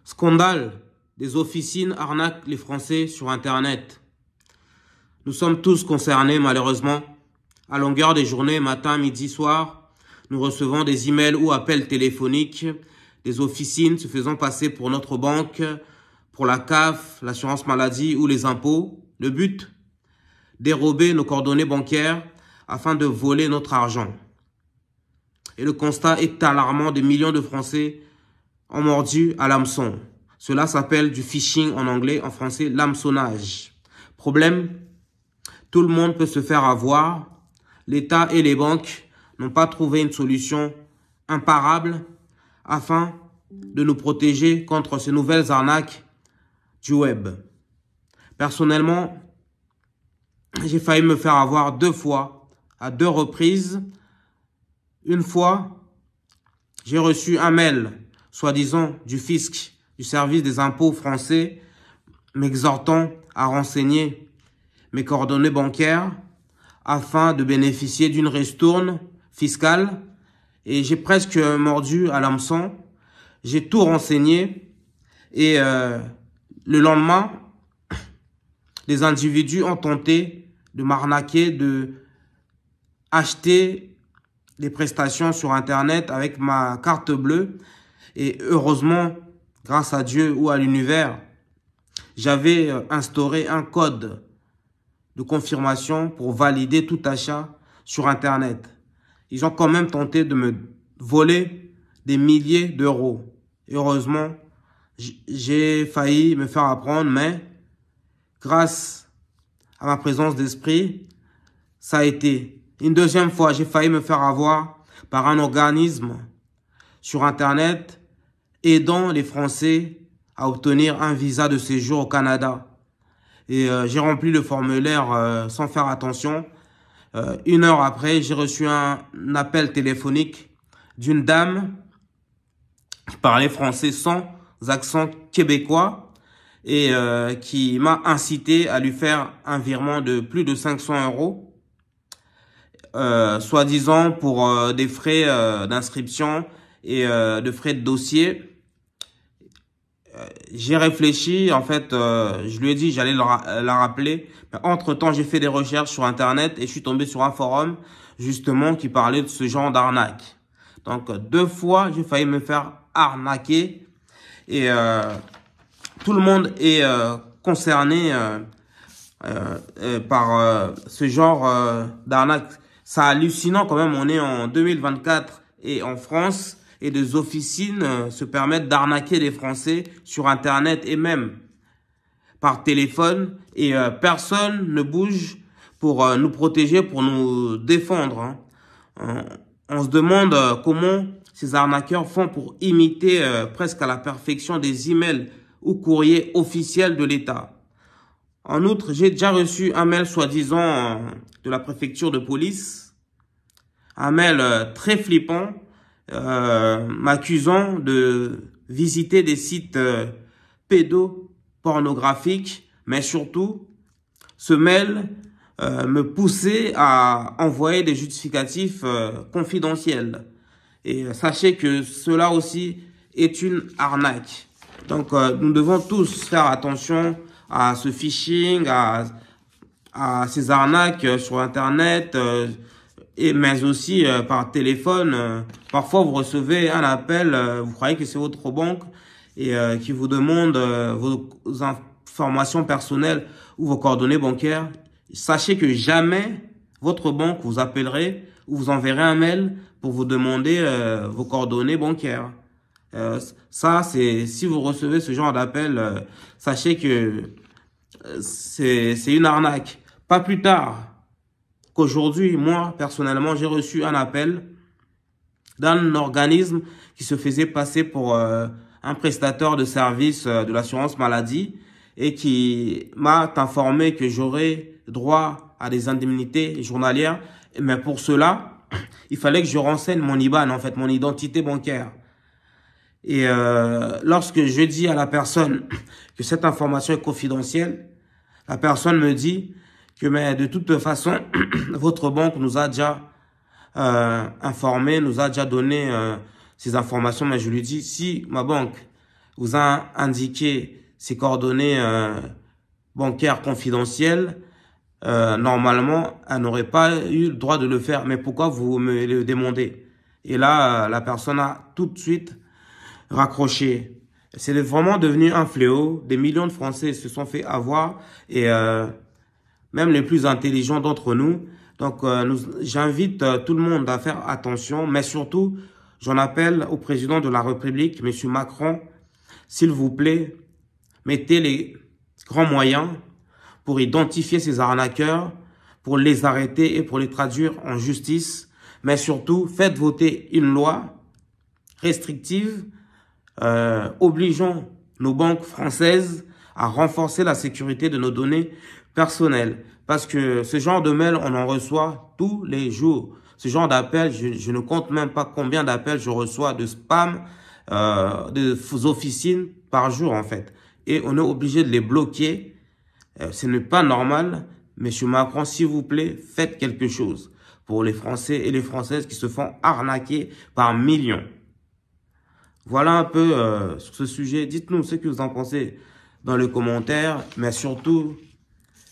Scandale, des officines arnaquent les Français sur Internet. Nous sommes tous concernés malheureusement. À longueur des journées, matin, midi, soir, nous recevons des emails ou appels téléphoniques des officines se faisant passer pour notre banque, pour la CAF, l'assurance maladie ou les impôts. Le but? Dérober nos coordonnées bancaires afin de voler notre argent. Et le constat est alarmant, des millions de Français ont mordu à l'hameçon. Cela s'appelle du phishing en anglais, en français l'hameçonnage. Problème, tout le monde peut se faire avoir. L'État et les banques n'ont pas trouvé une solution imparable afin de nous protéger contre ces nouvelles arnaques du web. Personnellement, j'ai failli me faire avoir 2 fois, à 2 reprises. Une fois, j'ai reçu un mail, soi-disant du fisc, du service des impôts français, m'exhortant à renseigner mes coordonnées bancaires afin de bénéficier d'une ristourne fiscale. Et j'ai presque mordu à l'hameçon. J'ai tout renseigné et le lendemain, les individus ont tenté de m'arnaquer, de acheter des prestations sur Internet avec ma carte bleue. Et heureusement, grâce à Dieu ou à l'univers, j'avais instauré un code de confirmation pour valider tout achat sur Internet. Ils ont quand même tenté de me voler des milliers d'euros. Heureusement, j'ai failli me faire apprendre, mais grâce à ma présence d'esprit, ça a été. Une deuxième fois, j'ai failli me faire avoir par un organisme sur Internet aidant les Français à obtenir un visa de séjour au Canada. Et j'ai rempli le formulaire sans faire attention. 1 heure après, j'ai reçu un appel téléphonique d'une dame qui parlait français sans accent québécois et qui m'a incité à lui faire un virement de plus de 500 euros, soi-disant pour des frais d'inscription et de frais de dossier. J'ai réfléchi, en fait, je lui ai dit j'allais la rappeler. Mais entre-temps, j'ai fait des recherches sur Internet et je suis tombé sur un forum, justement, qui parlait de ce genre d'arnaque. Donc, 2 fois, j'ai failli me faire arnaquer. Et tout le monde est concerné par ce genre d'arnaque. C'est hallucinant quand même, on est en 2024 et en France. Et des officines se permettent d'arnaquer les Français sur Internet et même par téléphone. Et personne ne bouge pour nous protéger, pour nous défendre. On se demande comment ces arnaqueurs font pour imiter presque à la perfection des emails ou courriers officiels de l'État. En outre, j'ai déjà reçu un mail soi-disant de la préfecture de police. Un mail très flippant. M'accusant de visiter des sites pédopornographiques, mais surtout, ce mail me poussait à envoyer des justificatifs confidentiels. Et sachez que cela aussi est une arnaque. Donc, nous devons tous faire attention à ce phishing, à ces arnaques sur Internet, mais aussi par téléphone. Parfois, vous recevez un appel, vous croyez que c'est votre banque et qui vous demande vos informations personnelles ou vos coordonnées bancaires. Sachez que jamais votre banque vous appellerait ou vous enverrait un mail pour vous demander vos coordonnées bancaires. Ça, c'est si vous recevez ce genre d'appel, sachez que c'est une arnaque. Pas plus tard qu'aujourd'hui, moi, personnellement, j'ai reçu un appel d'un organisme qui se faisait passer pour un prestataire de services de l'assurance maladie et qui m'a informé que j'aurais droit à des indemnités journalières. Mais pour cela, il fallait que je renseigne mon IBAN, en fait, mon identité bancaire. Et lorsque je dis à la personne que cette information est confidentielle, la personne me dit que mais de toute façon, votre banque nous a déjà informé, nous a déjà donné ces informations. Mais je lui dis, si ma banque vous a indiqué ses coordonnées bancaires confidentielles, normalement, elle n'aurait pas eu le droit de le faire. Mais pourquoi vous me le demandez? Et là, la personne a tout de suite raccroché. C'est vraiment devenu un fléau. Des millions de Français se sont fait avoir et même les plus intelligents d'entre nous. Donc, j'invite tout le monde à faire attention, mais surtout, j'en appelle au président de la République, M. Macron, s'il vous plaît, mettez les grands moyens pour identifier ces arnaqueurs, pour les arrêter et pour les traduire en justice. Mais surtout, faites voter une loi restrictive obligeant nos banques françaises à renforcer la sécurité de nos données personnelles. Parce que ce genre de mail, on en reçoit tous les jours. Ce genre d'appel, je ne compte même pas combien d'appels je reçois de spam, de officines par jour en fait. Et on est obligé de les bloquer. Ce n'est pas normal. Monsieur Macron, s'il vous plaît, faites quelque chose pour les Français et les Françaises qui se font arnaquer par millions. Voilà un peu sur ce sujet. Dites-nous ce que vous en pensez dans les commentaires. Mais surtout,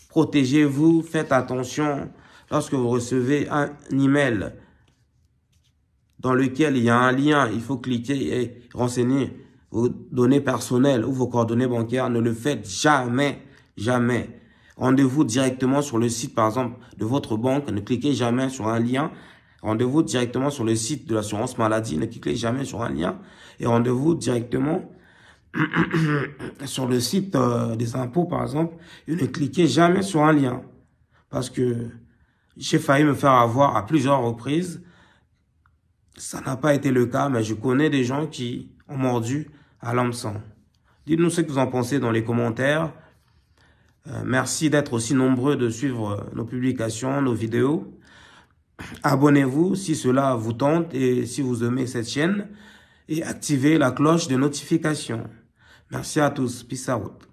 protégez-vous, faites attention lorsque vous recevez un email dans lequel il y a un lien. Il faut cliquer et renseigner vos données personnelles ou vos coordonnées bancaires. Ne le faites jamais, jamais. Rendez-vous directement sur le site, par exemple, de votre banque. Ne cliquez jamais sur un lien. Rendez-vous directement sur le site de l'assurance maladie. Ne cliquez jamais sur un lien. Et rendez-vous directement sur le site des impôts, par exemple. Et ne cliquez jamais sur un lien. Parce que j'ai failli me faire avoir à plusieurs reprises. Ça n'a pas été le cas, mais je connais des gens qui ont mordu à l'hameçon. Dites-nous ce que vous en pensez dans les commentaires. Merci d'être aussi nombreux de suivre nos publications, nos vidéos. Abonnez-vous si cela vous tente et si vous aimez cette chaîne. Et activez la cloche de notification. Merci à tous. Peace out.